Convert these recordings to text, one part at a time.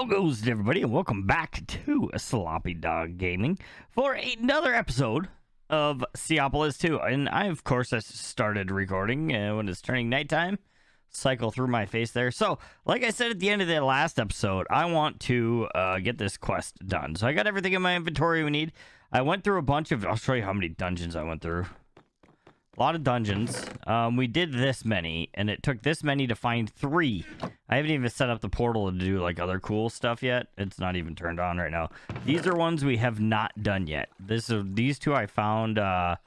How goes it, everybody, and welcome back to Sloppy Dog Gaming for another episode of Seaopolis 2. And I, of course, started recording when it's turning nighttime. Cycle through my face there. So, like I said at the end of the last episode, I want to get this quest done. So I got everything in my inventory we need. I went through a bunch of... I'll show you how many dungeons I went through. A lot of dungeons. We did this many, and it took this many to find 3. I haven't even set up the portal to do like other cool stuff yet. It's not even turned on right now. These are ones we have not done yet. These two I found on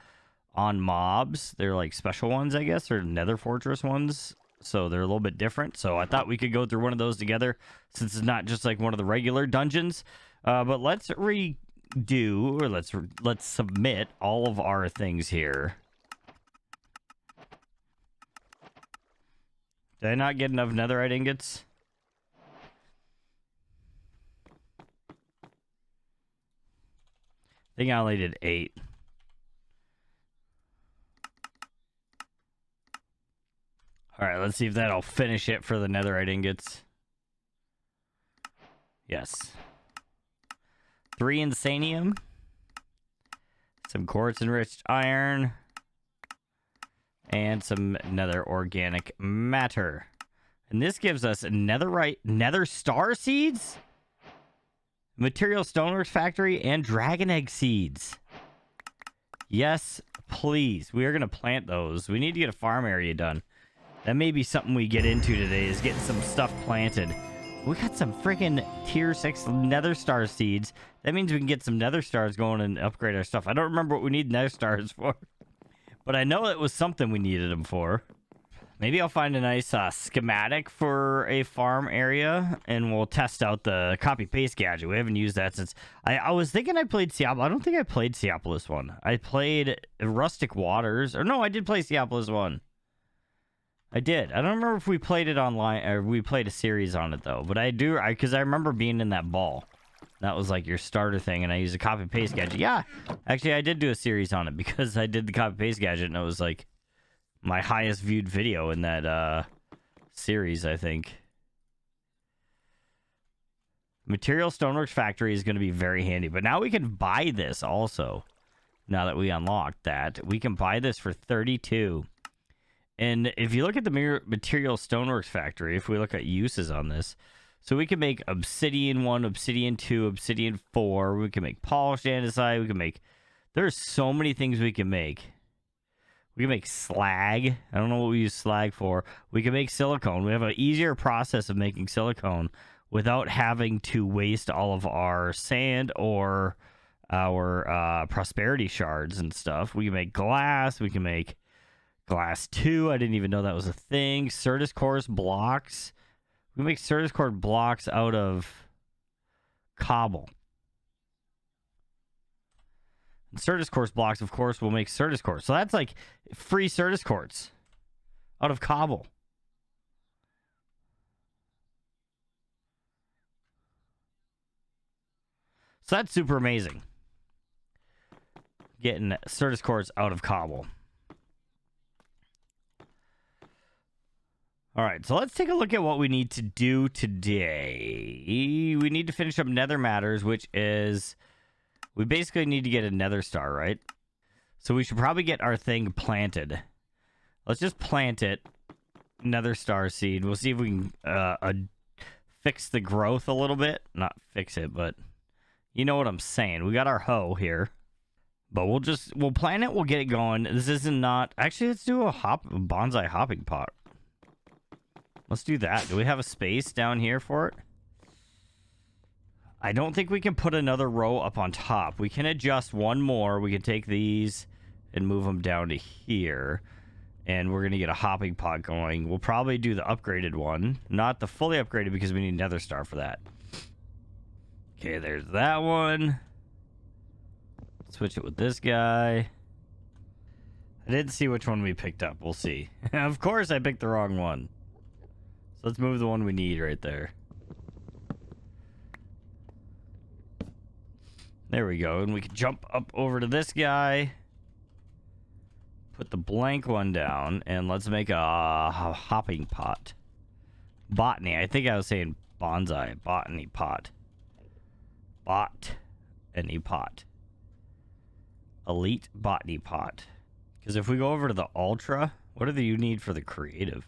mobs. They're like special ones, I guess, or Nether Fortress ones. So they're a little bit different. So I thought we could go through one of those together, since it's not just like one of the regular dungeons. But let's redo, or let's submit all of our things here. Did I not get enough netherite ingots? I think I only did 8. Alright, let's see if that'll finish it for the netherite ingots. Yes. 3 insanium. Some quartz enriched iron. And some nether organic matter. And this gives us nether star seeds, material stoneworks factory, and dragon egg seeds. Yes, please. We are going to plant those. We need to get a farm area done. That may be something we get into today, is getting some stuff planted. We got some freaking tier 6 nether star seeds. That means we can get some nether stars going and upgrade our stuff. I don't remember what we need nether stars for. But I know it was something we needed them for. Maybe I'll find a nice schematic for a farm area, and we'll test out the copy-paste gadget. We haven't used that since... I was thinking I played Seaopolis. I don't think I played Seaopolis 1. I played Rustic Waters. Or no, I did play Seaopolis 1. I did. I don't remember if we played it online, or we played a series on it, though. But I do, because I remember being in that ball. That was like your starter thing, and I used a copy-paste gadget. Yeah, actually, I did do a series on it because I did the copy-paste gadget, and it was like my highest viewed video in that series, I think. Material Stoneworks Factory is going to be very handy, but now we can buy this also. Now that we unlocked that, we can buy this for 32. And if you look at the Material Stoneworks Factory, if we look at uses on this, so we can make obsidian 1, obsidian 2, obsidian 4. We can make polished andesite. We can make... There's so many things we can make. We can make slag. I don't know what we use slag for. We can make silicone. We have an easier process of making silicone without having to waste all of our sand or our prosperity shards and stuff. We can make glass. We can make glass 2. I didn't even know that was a thing. Certus course blocks. We make Certus cord blocks out of cobble. And Certus quartz blocks, of course, will make Certus quartz. So that's like free Certus quartz out of cobble. So that's super amazing. Getting Certus quartz out of cobble. All right, so let's take a look at what we need to do today. We need to finish up Nether Matters, which is... We basically need to get a Nether Star, right? So we should probably get our thing planted. Let's just plant it. Nether Star seed. We'll see if we can fix the growth a little bit. Not fix it, but... You know what I'm saying. We got our hoe here. But we'll plant it, we'll get it going. This isn't not... Actually, let's do a bonsai hopping pot. Let's do that. Do we have a space down here for it? I don't think we can put another row up on top. We can adjust one more. We can take these and move them down to here. And we're going to get a hopping pot going. We'll probably do the upgraded one. Not the fully upgraded because we need Nether Star for that. Okay, there's that one. Switch it with this guy. I didn't see which one we picked up. We'll see. Of course I picked the wrong one. So let's move the one we need right there. There we go. And we can jump up over to this guy. Put the blank one down. And let's make a hopping pot. Botany. I think I was saying Bonsai. Botany pot. Botany pot. Elite botany pot. Because if we go over to the ultra, what do you need for the creative?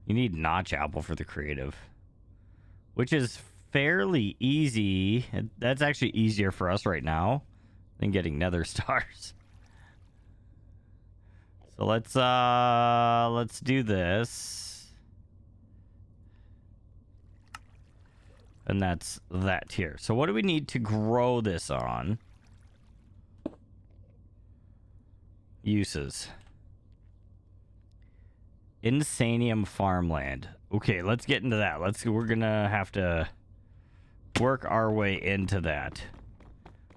You need notch apple for the creative, which is fairly easy. That's actually easier for us right now than getting nether stars. So let's do this. And that's that here. So what do we need to grow this on? Uses. Insanium farmland. Okay, let's get into that. We're gonna have to work our way into that.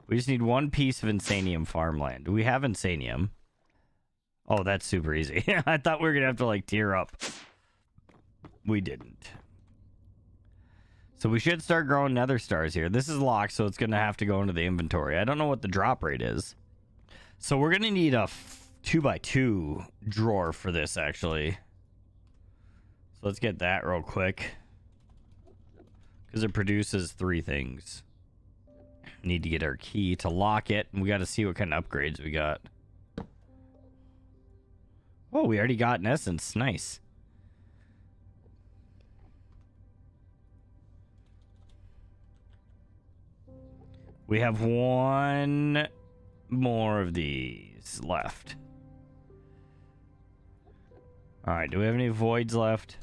We just need one piece of insanium farmland. Do we have insanium? Oh, that's super easy. I thought we were gonna have to like tier up. We didn't. So we should start growing nether stars here. This is locked, so it's gonna have to go into the inventory. I don't know what the drop rate is. So we're gonna need a 2x2 drawer for this, actually. So let's get that real quick, because it produces 3 things. Need to get our key to lock it, and we got to see what kind of upgrades we got. Oh, we already got an essence. Nice. We have 1 more of these left. All right, do we have any voids left?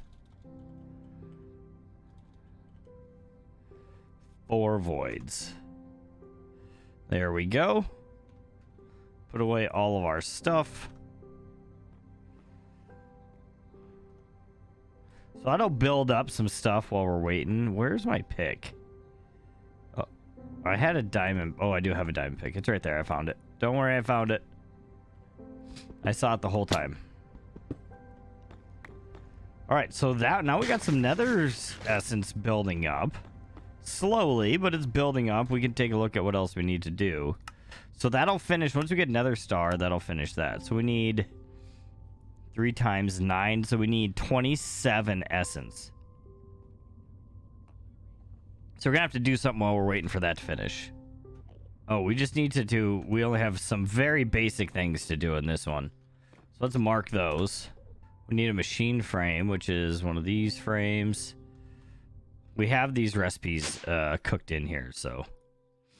4 voids. There we go. Put away all of our stuff. So that'll build up some stuff while we're waiting. Where's my pick? Oh, I had a diamond. Oh, I do have a diamond pick. It's right there. I found it. Don't worry, I found it. I saw it the whole time. All right, so now we got some nether essence building up. Slowly, but it's building up. We can take a look at what else we need to do. So that'll finish. Once we get nether star, that'll finish that. So we need 3 times 9. So we need 27 essence. So we're going to have to do something while we're waiting for that to finish. Oh, we just need to do... We only have some very basic things to do in this one. So let's mark those. We need a machine frame, which is one of these frames. We have these recipes cooked in here, so...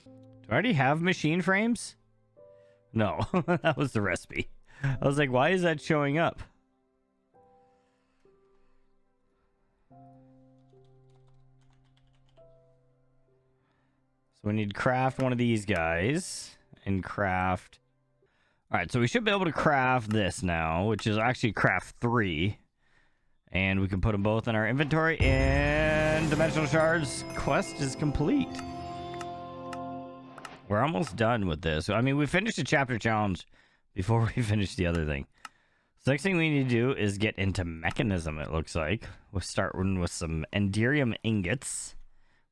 Do I already have machine frames? No, that was the recipe. I was like, why is that showing up? So we need to craft one of these guys. And craft... Alright, so we should be able to craft this now, which is actually craft 3. And we can put them both in our inventory, and Dimensional Shards quest is complete. We're almost done with this. I mean, we finished the chapter challenge before we finished the other thing. So next thing we need to do is get into Mechanism, it looks like. We'll start with some Enderium ingots,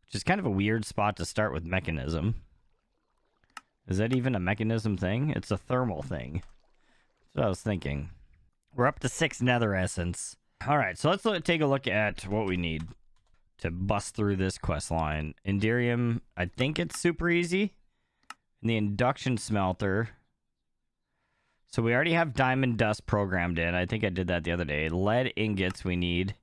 which is kind of a weird spot to start with Mechanism. Is that even a Mechanism thing? It's a thermal thing. That's what I was thinking. We're up to 6 nether essence. All right, so let's take a look at what we need to bust through this quest line. Enderium, I think it's super easy. And the induction smelter. So we already have diamond dust programmed in. I think I did that the other day. Lead ingots we need.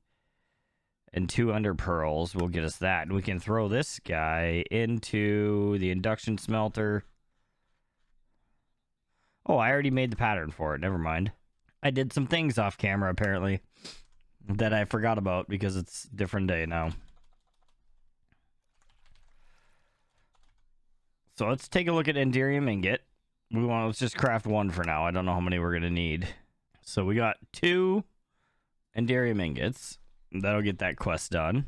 And 2 under pearls will get us that. And we can throw this guy into the induction smelter. Oh, I already made the pattern for it. Never mind. I did some things off camera, apparently, that I forgot about because it's a different day now. So let's take a look at Enderium ingot. Let's just craft 1 for now. I don't know how many we're going to need. So we got 2 Enderium ingots. That'll get that quest done.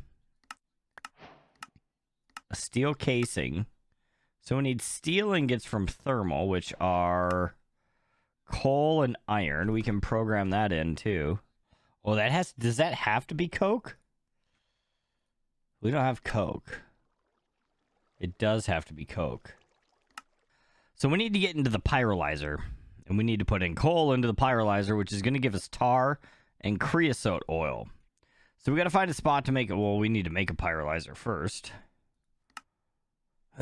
A steel casing. So we need steel ingots from thermal, which are coal and iron. We can program that in too. Oh, does that have to be coke? We don't have coke. It does have to be coke. So we need to get into the pyrolyzer. And we need to put in coal into the pyrolyzer, which is going to give us tar and creosote oil. So we got to find a spot to make it. Well, we need to make a pyrolyzer first.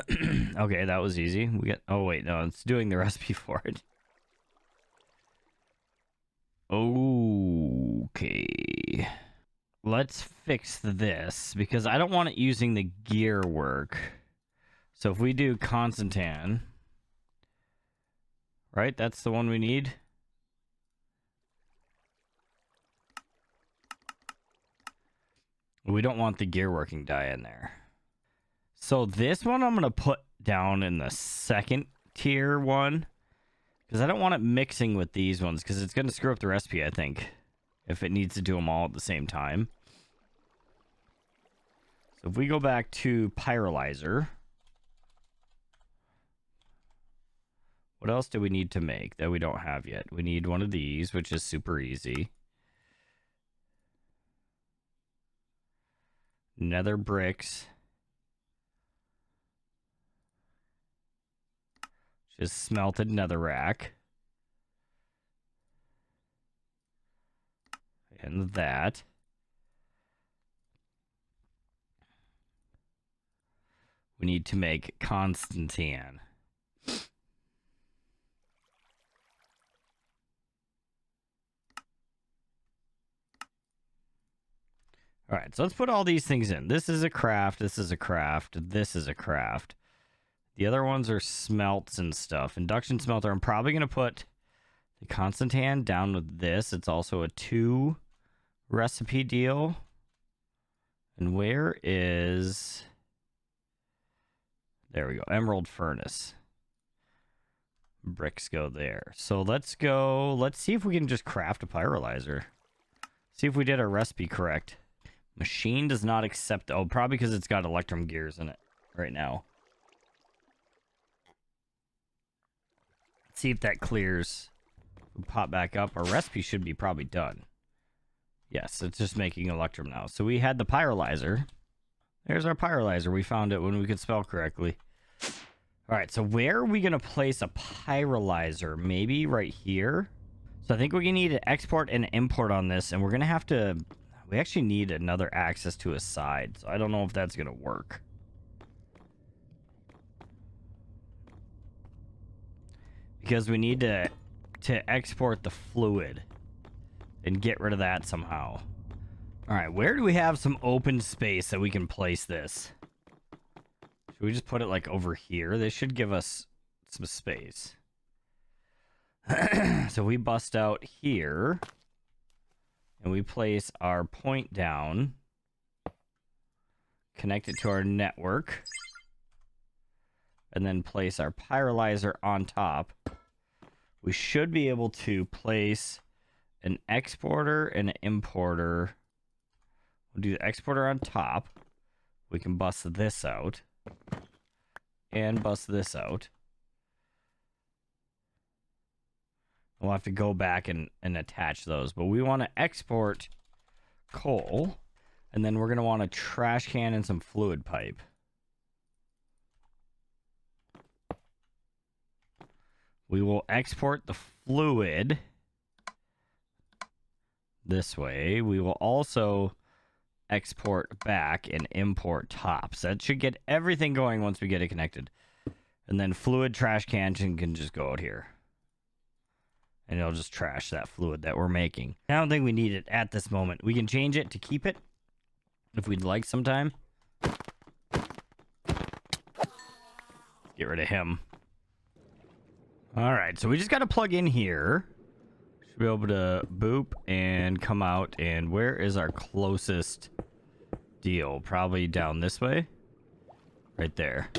Okay, that was easy. We got. Oh wait, no, it's doing the recipe for it. Okay. Let's fix this because I don't want it using the gear work. So if we do Constantan, right? That's the one we need. We don't want the gear working dye in there. So this one I'm going to put down in the second tier one because I don't want it mixing with these ones because it's going to screw up the recipe, I think, if it needs to do them all at the same time. So if we go back to pyrolyzer, what else do we need to make that we don't have yet? We need one of these, which is super easy. Nether bricks. Just smelted netherrack. And that. We need to make Constantan. All right, so let's put all these things in. This is a craft, this is a craft, this is a craft. The other ones are smelts and stuff. Induction smelter, I'm probably going to put the Constantan down with this. It's also a 2 recipe deal. And where is... There we go, Emerald Furnace. Bricks go there. So let's go, let's see if we can just craft a pyrolyzer. See if we did our recipe correct. Machine does not accept... Oh, probably because it's got electrum gears in it right now. Let's see if that clears. We pop back up. Our recipe should be probably done. Yes, it's just making electrum now. So we had the pyrolyzer. There's our pyrolyzer. We found it when we could spell correctly. All right, so where are we going to place a pyrolyzer? Maybe right here? So I think we need to export and import on this, and we're going to have to... We actually need another access to a side, so I don't know if that's going to work. Because we need to export the fluid and get rid of that somehow. All right, where do we have some open space that we can place this? Should we just put it like over here? This should give us some space. So we bust out here. And we place our point down, connect it to our network, and then place our pyrolyzer on top. We should be able to place an exporter and an importer. We'll do the exporter on top. We can bust this out and bust this out. We'll have to go back and attach those. But we want to export coal. And then we're going to want a trash can and some fluid pipe. We will export the fluid this way. We will also export back and import tops. That should get everything going once we get it connected. And then fluid trash can can just go out here. And it'll just trash that fluid that we're making. I don't think we need it at this moment. We can change it to keep it if we'd like sometime. Get rid of him. All right, so we just got to plug in here. Should be able to boop and come out. And where is our closest deal? Probably down this way. Right there.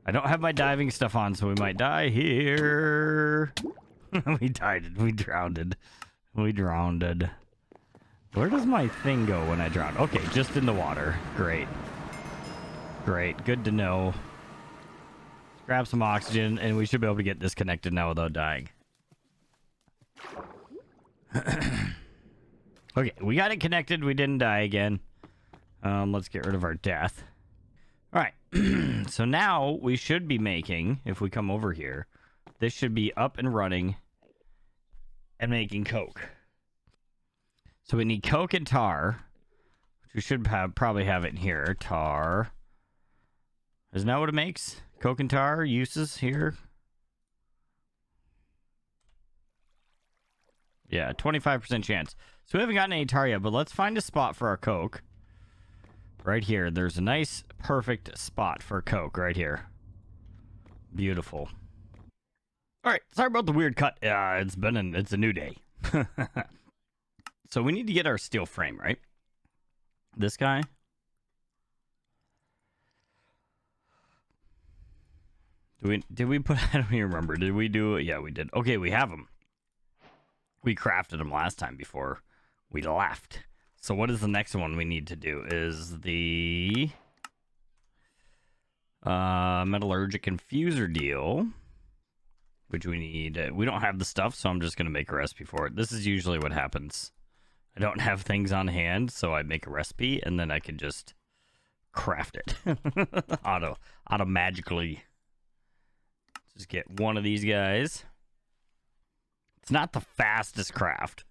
I don't have my diving stuff on, so we might die here. We died. We drowned. We drowned. Where does my thing go when I drown? Okay, just in the water. Great. Great. Good to know. Grab some oxygen, and we should be able to get this connected now without dying. Okay, we got it connected. We didn't die again. Let's get rid of our death. All right. So now we should be making, if we come over here, this should be up and running and making coke. So we need coke and tar, which we should probably have it in here. Tar. Isn't that what it makes? Coke and tar uses here. Yeah, 25% chance. So we haven't gotten any tar yet, but let's find a spot for our coke. Right here. There's a nice, perfect spot for coke right here. Beautiful. All right, sorry about the weird cut. It's a new day. So we need to get our steel frame, right? This guy. Did we put, I don't even remember. Did we do it? Yeah, we did. Okay, we have them. We crafted them last time before we left. So what is the next one we need to do? Is the metallurgic infuser deal, which we need. We don't have the stuff, so I'm just going to make a recipe for it. This is usually what happens. I don't have things on hand, so I make a recipe, and then I can just craft it auto magically. Just get one of these guys. It's not the fastest craft.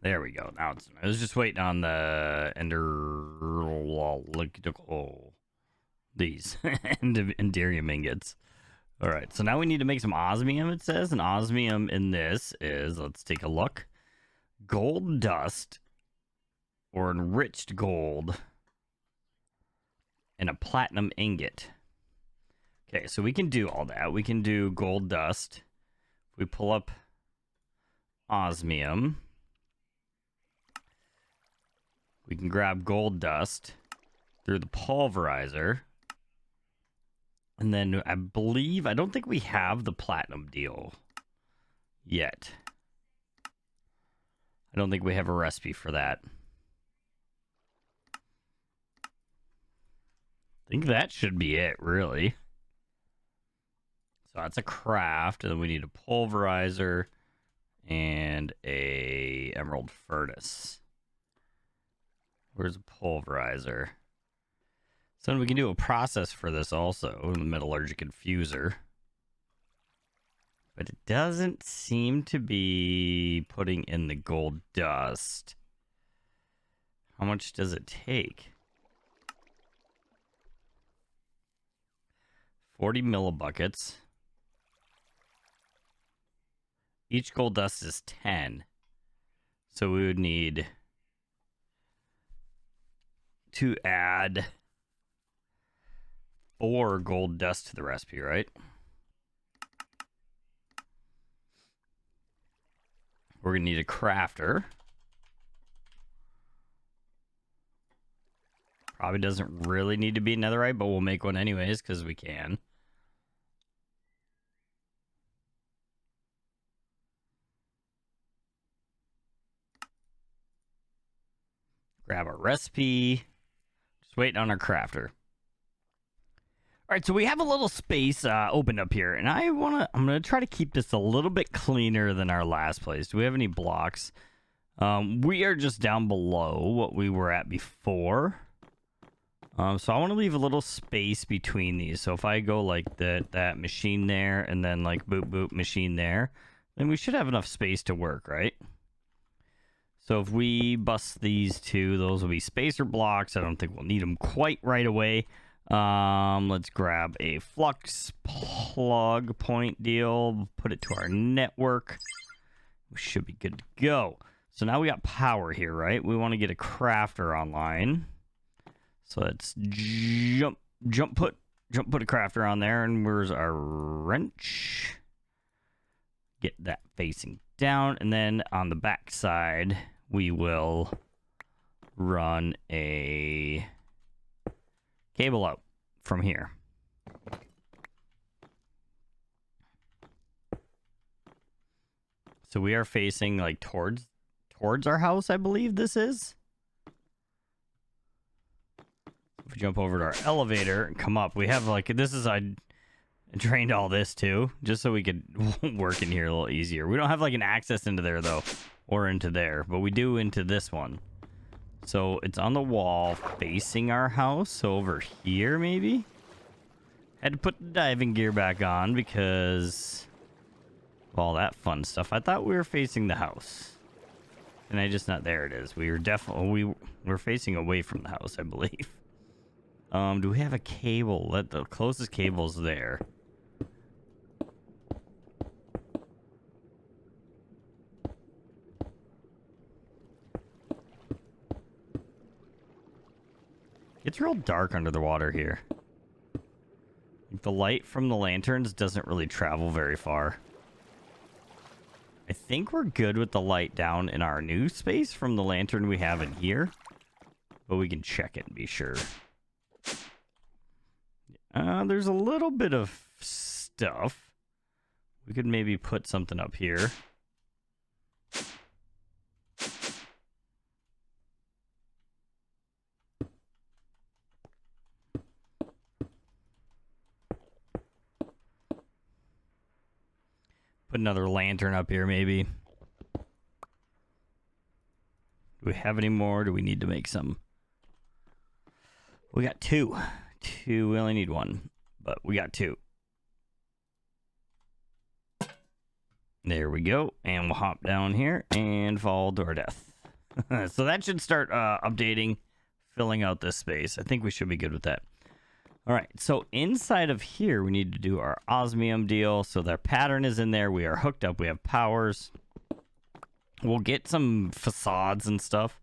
There we go. Now I was just waiting on the these Enderium ingots. All right, so now we need to make some osmium, it says. And osmium in this is, let's take a look, gold dust or enriched gold and a platinum ingot. Okay, so we can do all that. We can do gold dust. We pull up osmium. We can grab gold dust through the pulverizer. And then I don't think we have the platinum deal yet. I don't think we have a recipe for that. I think that should be it, really. So that's a craft, and then we need a pulverizer and a emerald furnace. Where's a pulverizer? So we can do a process for this also, the metallurgic infuser. But it doesn't seem to be putting in the gold dust. How much does it take? 40 millibuckets. Each gold dust is 10. So we would need to add 4 gold dust to the recipe, right? We're going to need a crafter. Probably doesn't really need to be netherite, but we'll make one anyways because we can. Grab our recipe. Just waiting on our crafter. All right, so we have a little space opened up here, and I'm gonna try to keep this a little bit cleaner than our last place. Do we have any blocks? We are just down below what we were at before. So I want to leave a little space between these. So if I go like that machine there, and then like boop boop machine there, then we should have enough space to work, right? So if we bust these two, those will be spacer blocks. I don't think we'll need them quite right away. Let's grab a flux plug point deal, put it to our network. We should be good to go. So now we got power here, right? We want to get a crafter online. So let's jump put a crafter on there, and where's our wrench? Get that facing down, and then on the back side we will run a cable out from here. So we are facing like towards our house, I believe this is. If we jump over to our elevator and come up, we have like I drained all this too, just so we could work in here a little easier. We don't have like an access into there though, or into there, but we do into this one. So it's on the wall facing our house. So over here, maybe? Had to put the diving gear back on because of all that fun stuff. I thought we were facing the house. Can I just not? There it is. We were definitely we're facing away from the house, I believe. Do we have a cable? The closest cable's there. It's real dark under the water here. The light from the lanterns doesn't really travel very far. I think we're good with the light down in our new space from the lantern we have in here. But we can check it and be sure. There's a little bit of stuff. We could maybe put something up here. Put another lantern up here, maybe. Do we have any more? Do we need to make some? We got two. We only need one, but we got two. There we go. And we'll hop down here and fall to our death. So that should start updating, filling out this space. I think we should be good with that. All right, so inside of here, we need to do our osmium deal. So their pattern is in there. We are hooked up. We have powers. We'll get some facades and stuff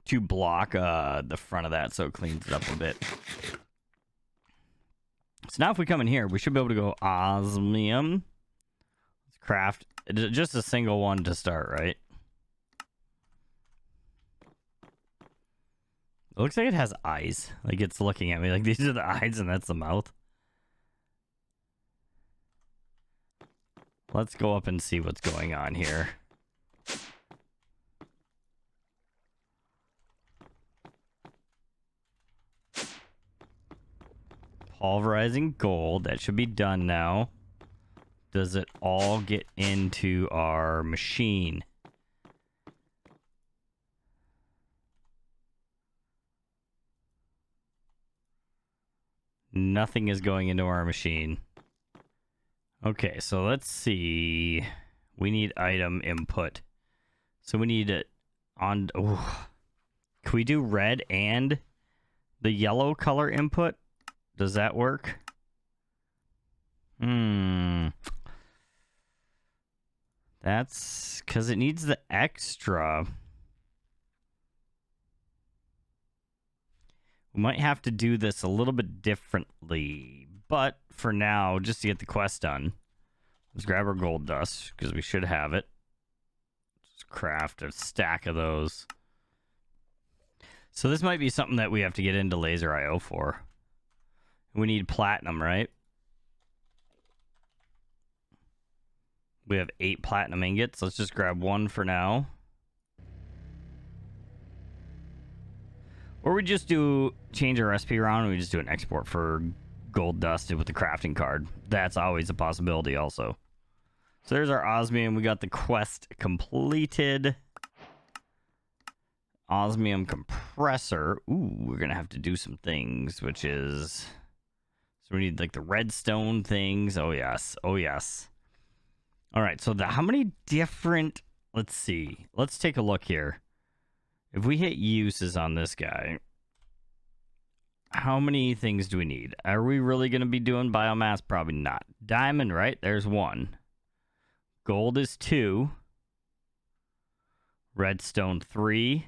to block the front of that so it cleans it up a bit. So now if we come in here, we should be able to go osmium. Let's craft just a single one to start, right? It looks like it has eyes. Like it's looking at me. Like these are the eyes and that's the mouth. Let's go up and see what's going on here. Pulverizing gold. That should be done now. Does it all get into our machine? Nothing is going into our machine. Okay, so let's see. We need item input. So we need it on... Oh. Can we do red and the yellow color input? Does that work? That's because it needs the extra. We might have to do this a little bit differently. But for now, just to get the quest done, let's grab our gold dust because we should have it. Just craft a stack of those. So this might be something that we have to get into laser IO for. We need platinum, right? We have 8 platinum ingots. Let's just grab one for now. Or we just change our recipe around and we just do an export for gold dust with the crafting card. That's always a possibility also. So there's our osmium. We got the quest completed. Osmium compressor. Ooh, we're going to have to do some things, which is... So we need like the redstone things. Oh, yes. Oh, yes. All right. So how many different... Let's see. Let's take a look here. If we hit uses on this guy, how many things do we need? Are we really going to be doing biomass? Probably not. Diamond, right? There's 1. Gold is 2. Redstone 3.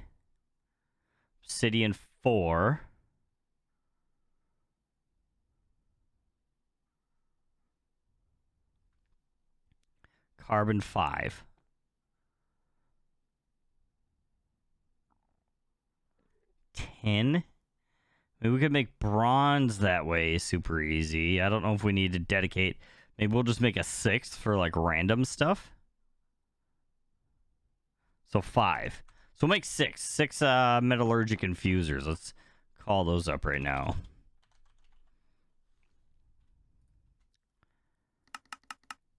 Obsidian 4. Carbon 5. 10. Maybe we could make bronze that way super easy. I don't know if we need to dedicate. Maybe we'll just make a 6th for like random stuff. So 5. So we'll make 6. 6 metallurgic infusers. Let's call those up right now.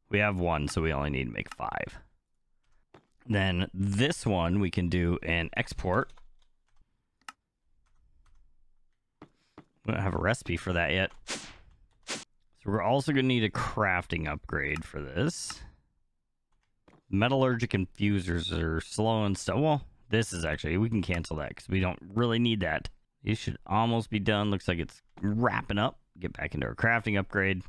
We have 1, so we only need to make 5. Then this one we can do an export. We don't have a recipe for that yet. So we're also going to need a crafting upgrade for this. Metallurgic infusers are slow and stuff. Well, this is actually, we can cancel that because we don't really need that. It should almost be done. Looks like it's wrapping up. Get back into our crafting upgrade.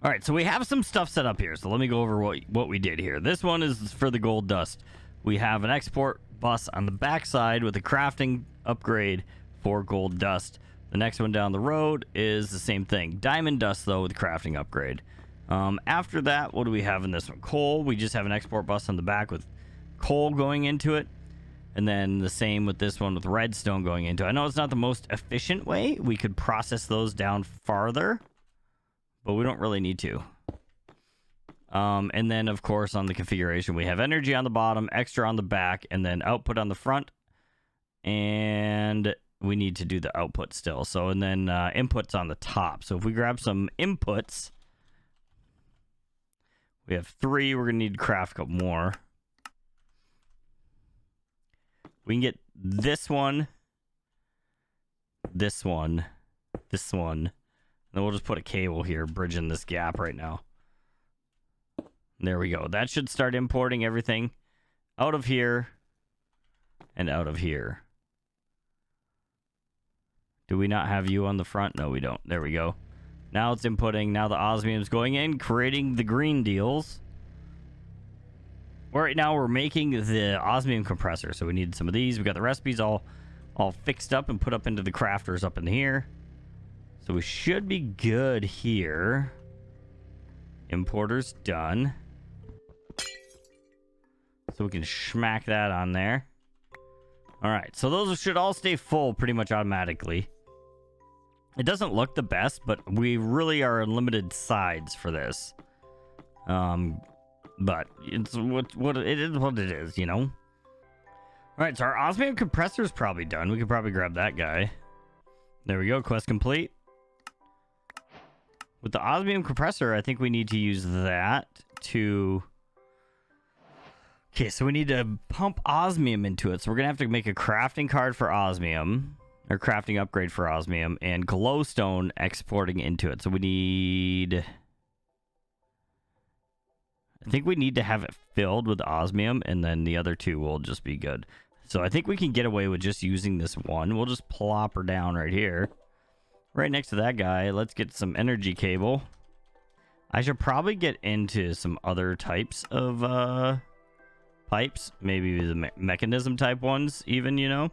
All right, so we have some stuff set up here. So let me go over what we did here. This one is for the gold dust. We have an export bus on the backside with a crafting upgrade for gold dust. The next one down the road is the same thing. Diamond dust, though, with crafting upgrade. After that, what do we have in this one? Coal. We just have an export bus on the back with coal going into it. And then the same with this one with redstone going into it. I know it's not the most efficient way. We could process those down farther, but we don't really need to. And then, of course, on the configuration, we have energy on the bottom, extra on the back, and then output on the front. And we need to do the output still. So, and then inputs on the top. So if we grab some inputs, we have 3. We're going to need to craft a couple more. We can get this one, this one, this one. And then we'll just put a cable here, bridging this gap right now. There we go. That should start importing everything out of here and out of here. Do we not have you on the front? No, we don't. There we go. Now it's inputting. Now the osmium's going in, creating the green deals. Right now we're making the osmium compressor, so we need some of these. We got the recipes all fixed up and put up into the crafters up in here. So we should be good here. Importer's done. So we can smack that on there. All right, so those should all stay full pretty much automatically. It doesn't look the best, but we really are limited sides for this. But it's what it is, you know. All right, so our osmium compressor is probably done. We could probably grab that guy. There we go, quest complete. With the osmium compressor, I think we need to use that to... Okay, so we need to pump osmium into it. So we're going to have to make a crafting card for osmium, or crafting upgrade for osmium, and glowstone exporting into it. So we need... I think we need to have it filled with osmium, and then the other 2 will just be good. So I think we can get away with just using this one. We'll just plop her down right here. Right next to that guy, let's get some energy cable. I should probably get into some other types of pipes. Maybe the mechanism type ones even, you know.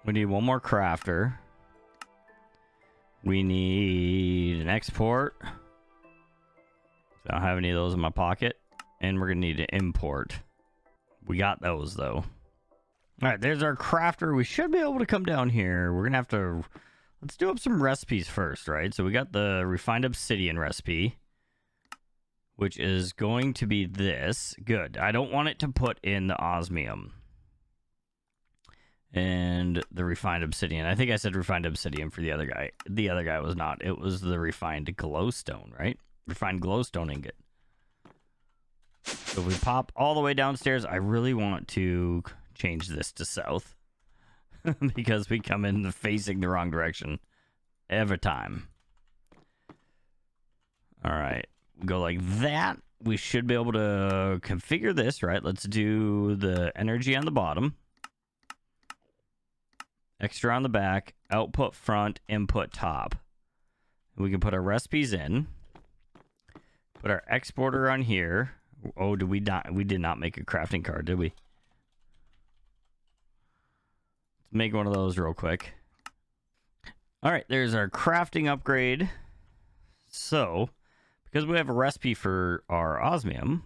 We need one more crafter. We need an export. I don't have any of those in my pocket. And we're going to need to import. We got those, though. All right, there's our crafter. We should be able to come down here. We're going to have to... Let's do up some recipes first, right? So we got the refined obsidian recipe, which is going to be this. Good. I don't want it to put in the osmium. And the refined obsidian. I think I said refined obsidian for the other guy. The other guy was not. It was the refined glowstone, right? Refined glowstone ingot. So if we pop all the way downstairs, I really want to change this to south. Because we come in facing the wrong direction every time. All right. Go like that. We should be able to configure this, right? Let's do the energy on the bottom. Extra on the back. Output front. Input top. We can put our recipes in. Put our exporter on here. Oh, did we not? We did not make a crafting card, did we? Let's make one of those real quick. All right, there's our crafting upgrade. So, because we have a recipe for our osmium,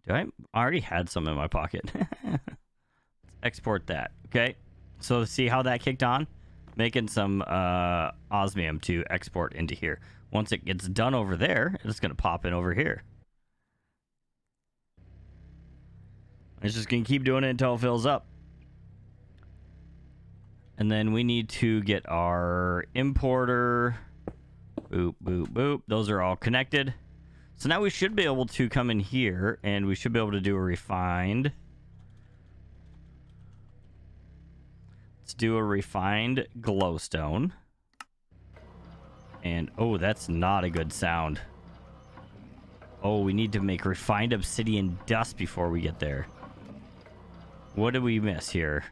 I already had some in my pocket. Let's export that. Okay, so see how that kicked on? Making some osmium to export into here. Once it gets done over there, it's going to pop in over here. It's just going to keep doing it until it fills up. And then we need to get our importer. Boop, boop, boop. Those are all connected. So now we should be able to come in here and we should be able to do a refined. Let's do a refined glowstone. And, oh, that's not a good sound. Oh, we need to make refined obsidian dust before we get there. What did we miss here?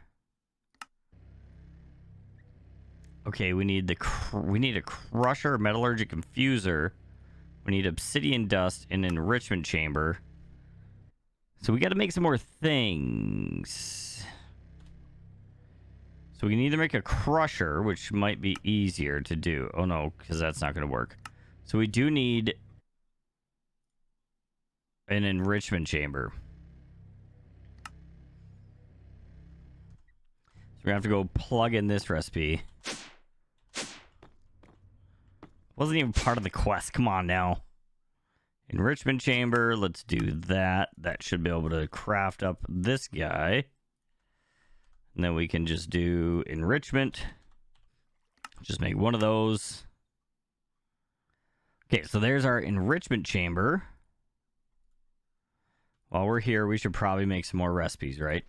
Okay, we need a crusher, metallurgic infuser. We need obsidian dust and enrichment chamber. So we got to make some more things. So we can either make a crusher, which might be easier to do. Oh no, because that's not going to work. So we do need an enrichment chamber. So we have to go plug in this recipe. Wasn't even part of the quest. Come on now. Enrichment chamber. Let's do that. That should be able to craft up this guy. And then we can just do enrichment. Just make one of those. Okay, so there's our enrichment chamber. While we're here, we should probably make some more recipes, right?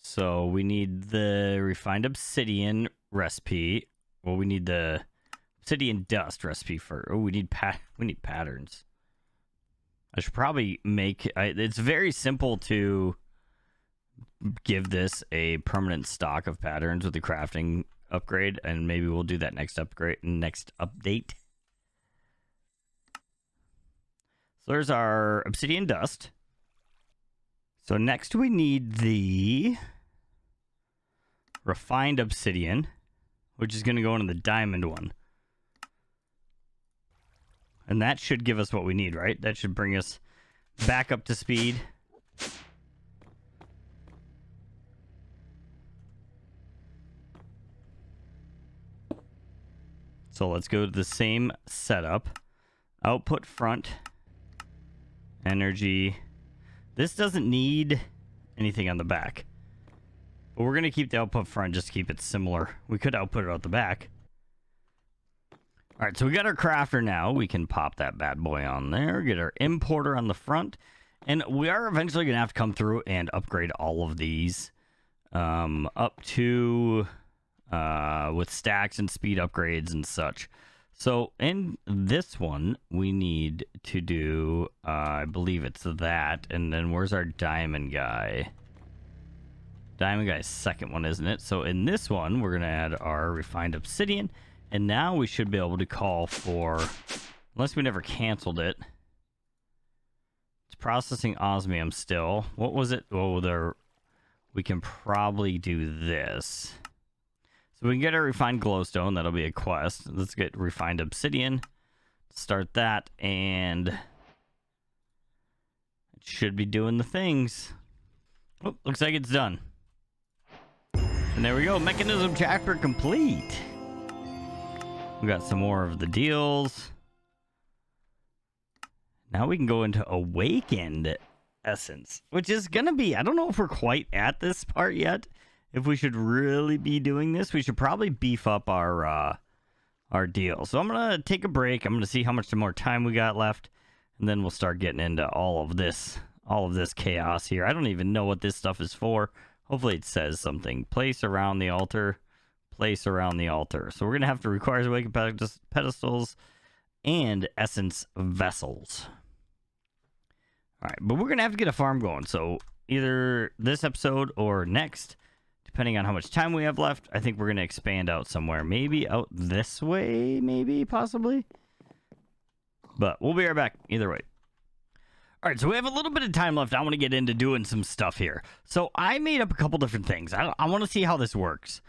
So we need the refined obsidian recipe. Well, we need the obsidian dust recipe for. Oh, we need patterns. I should probably make. It's very simple to give this a permanent stock of patterns with the crafting upgrade, and maybe we'll do that next update. So there's our obsidian dust. So next we need the refined obsidian, which is going to go into the diamond one. And that should give us what we need, right? That should bring us back up to speed. So let's go to the same setup. Output front. Energy. This doesn't need anything on the back. But we're going to keep the output front, just keep it similar. We could output it out the back. All right, so we got our crafter now. We can pop that bad boy on there. Get our importer on the front. And we are eventually going to have to come through and upgrade all of these up to with stacks and speed upgrades and such. So in this one, we need to do, I believe it's that. And then where's our diamond guy? Diamond guy's second one, isn't it? So in this one, we're going to add our refined obsidian. And now we should be able to call for, unless we never canceled it. It's processing osmium still. What was it? Oh, we can probably do this. So we can get a refined glowstone. That'll be a quest. Let's get refined obsidian. Start that, and it should be doing the things. Oh, looks like it's done. And there we go. Mechanism chapter complete. We got some more of the deals. Now we can go into Awakened Essence, which is going to be, I don't know if we're quite at this part yet. If we should really be doing this, we should probably beef up our deal. So I'm going to take a break. I'm going to see how much more time we got left. And then we'll start getting into all of this chaos here. I don't even know what this stuff is for. Hopefully it says something. Place around the altar. Place around the altar. So we're going to have to require awakened pedestals and essence vessels. All right, but we're going to have to get a farm going. So either this episode or next, depending on how much time we have left, I think we're going to expand out somewhere. Maybe out this way, maybe, possibly. But we'll be right back either way. All right, so we have a little bit of time left. I want to get into doing some stuff here. So I made up a couple different things. I want to see how this works.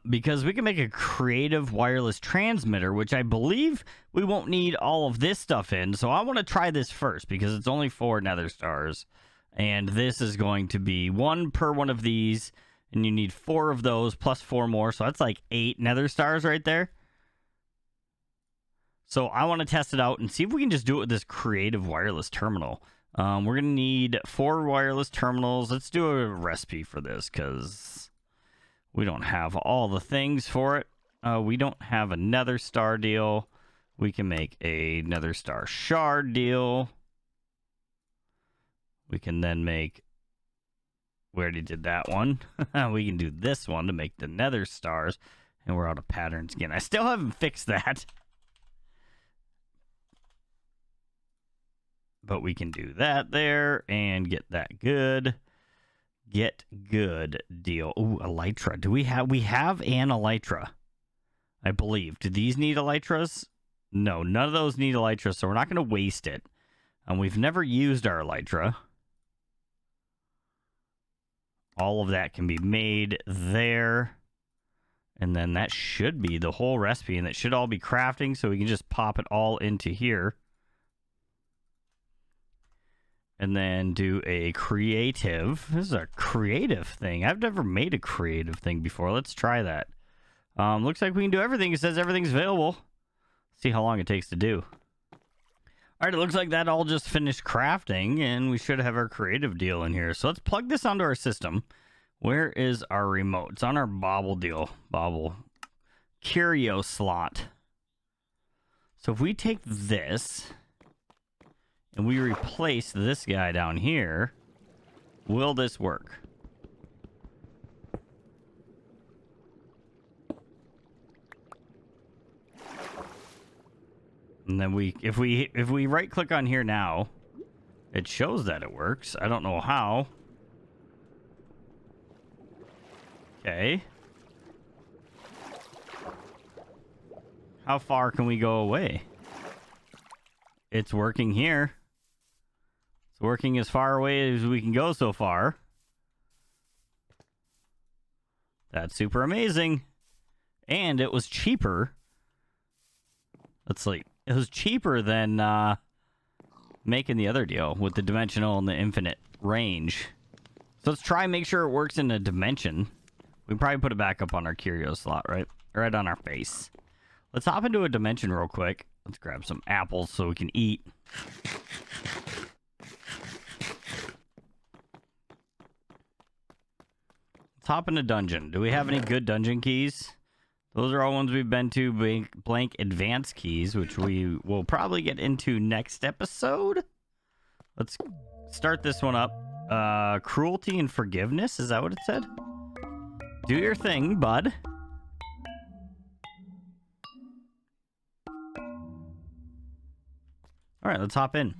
Because we can make a creative wireless transmitter, which I believe we won't need all of this stuff in. So I want to try this first because it's only 4 nether stars. And this is going to be 1 per one of these. And you need 4 of those plus 4 more. So that's like 8 nether stars right there. So I want to test it out and see if we can just do it with this creative wireless terminal. We're going to need 4 wireless terminals. Let's do a recipe for this because we don't have all the things for it. We don't have a nether star deal. We can make a nether star shard deal. We can then make... We already did that one. We can do this one to make the nether stars. And we're out of patterns again. I still haven't fixed that. but we can do that there and get that good. Get good deal. Ooh, elytra. Do we have an elytra? I believe. Do these need elytras? No, none of those need elytras, so we're not going to waste it. And we've never used our elytra. All of that can be made there. And then that should be the whole recipe, and that should all be crafting, so we can just pop it all into here. And then do a creative. This is a creative thing. I've never made a creative thing before. Let's try that. Looks like we can do everything. It says everything's available. See how long it takes to do. All right, it looks like that all just finished crafting, and we should have our creative deal in here. So let's plug this onto our system. Where is our remote? It's on our bobble deal. Bobble. Curio slot. So if we take this and we replace this guy down here, will this work? And then if we right click on here now, it shows that it works. I don't know how. Okay. How far can we go away? It's working here. It's working as far away as we can go so far. That's super amazing. And it was cheaper. Let's see. It was cheaper than making the other deal with the dimensional and the infinite range. So let's try and make sure it works in a dimension. We can probably put it back up on our curio slot, right? Right on our face. Let's hop into a dimension real quick. Let's grab some apples so we can eat. Let's hop in a dungeon. Do we have any good dungeon keys? Those are all ones we've been to. Blank advanced keys, which we will probably get into next episode. Let's start this one up. Cruelty and forgiveness. Is that what it said? Do your thing, bud. All right, let's hop in.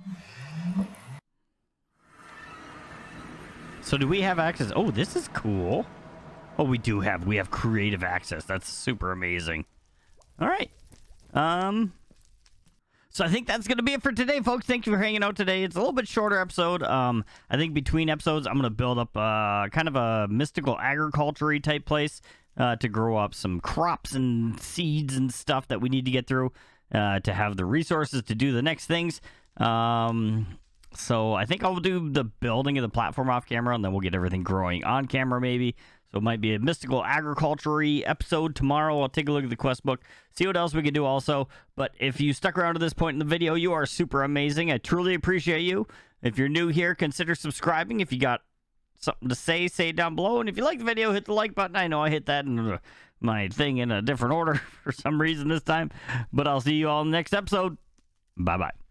So do we have access? Oh, this is cool. Oh, we have creative access. That's super amazing. All right. So I think that's going to be it for today, folks. Thank you for hanging out today. It's a little bit shorter episode. I think between episodes, I'm going to build up kind of a mystical agriculture-y type place to grow up some crops and seeds and stuff that we need to get through to have the resources to do the next things. So I think I'll do the building of the platform off camera, and then we'll get everything growing on camera maybe. So it might be a mystical agriculture-y episode tomorrow. I'll take a look at the quest book, see what else we can do also. But if you stuck around to this point in the video, you are super amazing. I truly appreciate you. If you're new here, consider subscribing. If you got something to say it down below. And if you like the video, hit the like button. I know I hit that in my thing in a different order for some reason this time. But I'll see you all in the next episode. Bye-bye.